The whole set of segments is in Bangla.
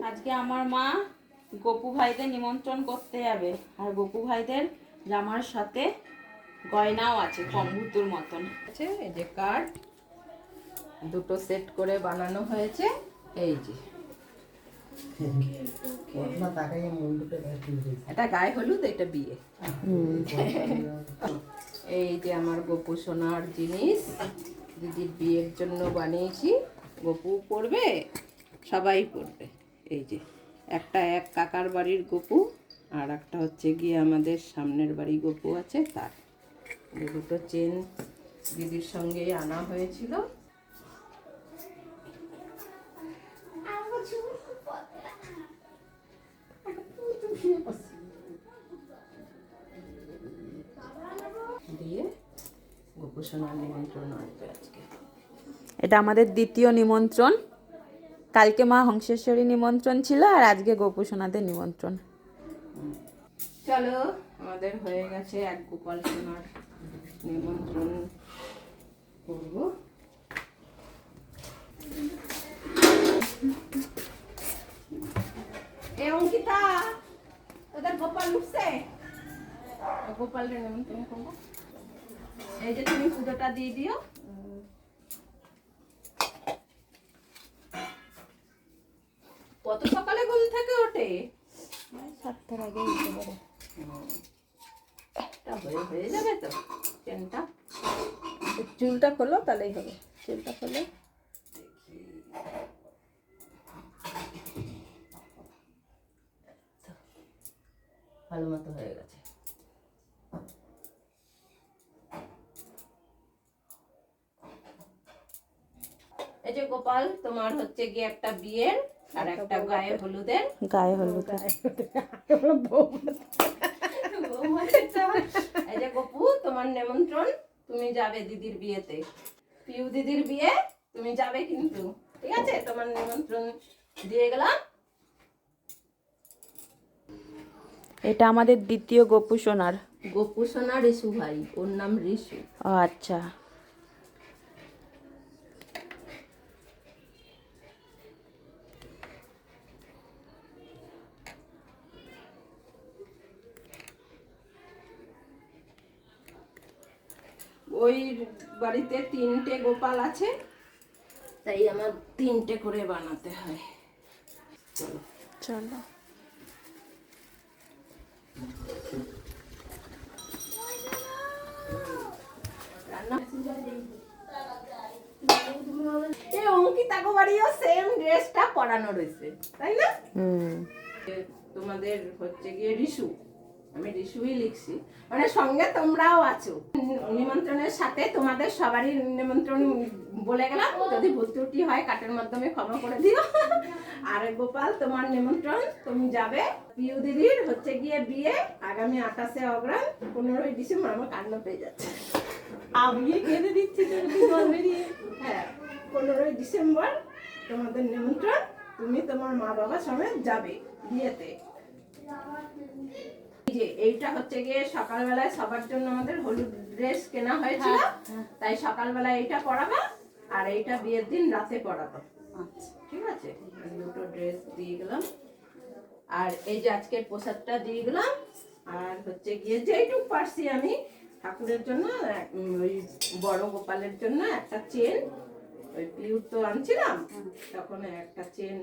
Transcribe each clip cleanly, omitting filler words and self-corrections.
আজকে আমার মা গপু ভাইদের নিমন্ত্রণ করতে যাবে, আর গপু ভাইদের জামার সাথে গয়নাও আছে কম্বুতুর মতন আছে। এই যে কার্ড দুটো সেট করে বানানো হয়েছে। এই যে এটা গায়ে হলুদ, এটা বিয়ে। এই যে আমার গপু সোনার জিনিস দিদির বিয়ের জন্য বানিয়েছি। গপু পরবে, সবাই পরবে। এই যে একটা এক কাকার বাড়ির গপু, আর একটা হচ্ছে গিয়ে আমাদের সামনের বাড়ি গপু আছে তার। দুটো চেন দিদির সঙ্গে আনা হয়েছিল। দিয়ে গপু সোনার নিমন্ত্রণ আসবে আজকে। এটা আমাদের দ্বিতীয় নিমন্ত্রণ। কালকে মা হংসেশ্বরী নিমন্ত্রণ ছিল, আর আজকে গপু সোনাদের নিমন্ত্রণ। চলো, আমাদের হয়ে গেছে এক গোপাল সোনার নিমন্ত্রণ করব। এ অঙ্কিতা, ওদের গোপাল উঠছে, গোপালের নিমন্ত্রণ করবো। এই যে তুমি পুজোটা দিয়ে দিও। কত সকালে ঘুম থেকে ওঠে? 7টার আগে উঠতে পারে। হয়ে যাবে তো চেনটা। চুলটা খোলো, তাহলেই হবে। চুলটা খোলো। ভালো মতো হয়ে গেছে। এই যে গোপাল, তোমার হচ্ছে গিয়ে একটা বিয়ের আর একটা গায়ে হলুদের। গায়ে হলুদ। এই যে গপু, তোমার নিমন্ত্রণ, তুমি যাবে দিদির বিয়েতে। পিউ দিদির বিয়ে, তুমি যাবে কিন্তু, ঠিক আছে? তোমার নিমন্ত্রণ দিয়ে গেলাম। এটা আমাদের দ্বিতীয় গপু সোনার। গপু সোনা রিশু ভাই, ওর নাম রিশু। আচ্ছা। ওই বাড়িতে 3টে গোপাল আছে, তাই আমার 3টে করে বানাতে হয়। চলো চলো। অঙ্কিতা বাড়িও সেম ড্রেসটা পরানো রয়েছে, তাই না? তোমাদের হচ্ছে গিয়ে রিশু, আমি রিশুই লিখছি, মানে সঙ্গে তোমরাও আছো। নিমন্ত্রণের সাথে তোমাদের সবারই নিমন্ত্রণ বলে গেলাম। যদি ভুল ত্রুটি হয় কাটের মাধ্যমে ক্ষমা করে দিও। আর গোপাল, তোমার নিমন্ত্রণ, তুমি যাবে। পিউ দিদির হচ্ছে গিয়ে বিয়ে আগামী 28শে অগ্রহায়ণ, 15ই ডিসেম্বর। আমার কান্না পেয়ে যাচ্ছে, আমি কেঁদে দিচ্ছি। হ্যাঁ, 15ই ডিসেম্বর তোমাদের নিমন্ত্রণ। তুমি তোমার মা বাবা সমেত যাবে বিয়েতে। যে এইটা হচ্ছে গিয়ে সকালবেলায় সবার জন্য আমাদের হলুদ ড্রেস কেনা হয়েছিল, তাই সকালবেলায় এইটা পরাবা, আর এইটা বিয়ের দিন রাতে পরাবা। আচ্ছা, ঠিক আছে? দুটো ড্রেস দিয়ে গেলাম, আর এই যে আজকের প্রসাদটা দিয়ে গেলাম। আর হচ্ছে গিয়ে যেইটুক পারছি আমি ঠাকুরের জন্য, ওই বড় গোপালের জন্য একটা চেন, ওই পিউর তো আনছিলাম তখন একটা চেন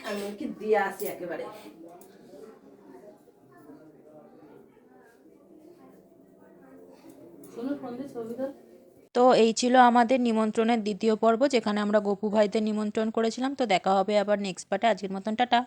আমি কি দিয়ে আসি একেবারে। তো এই ছিল আমাদের নিমন্ত্রণের দ্বিতীয় পর্ব, যেখানে আমরা গপু ভাইদের নিমন্ত্রণ করেছিলাম। তো দেখা হবে আবার নেক্সট পার্টে। আজকের মতন টাটা।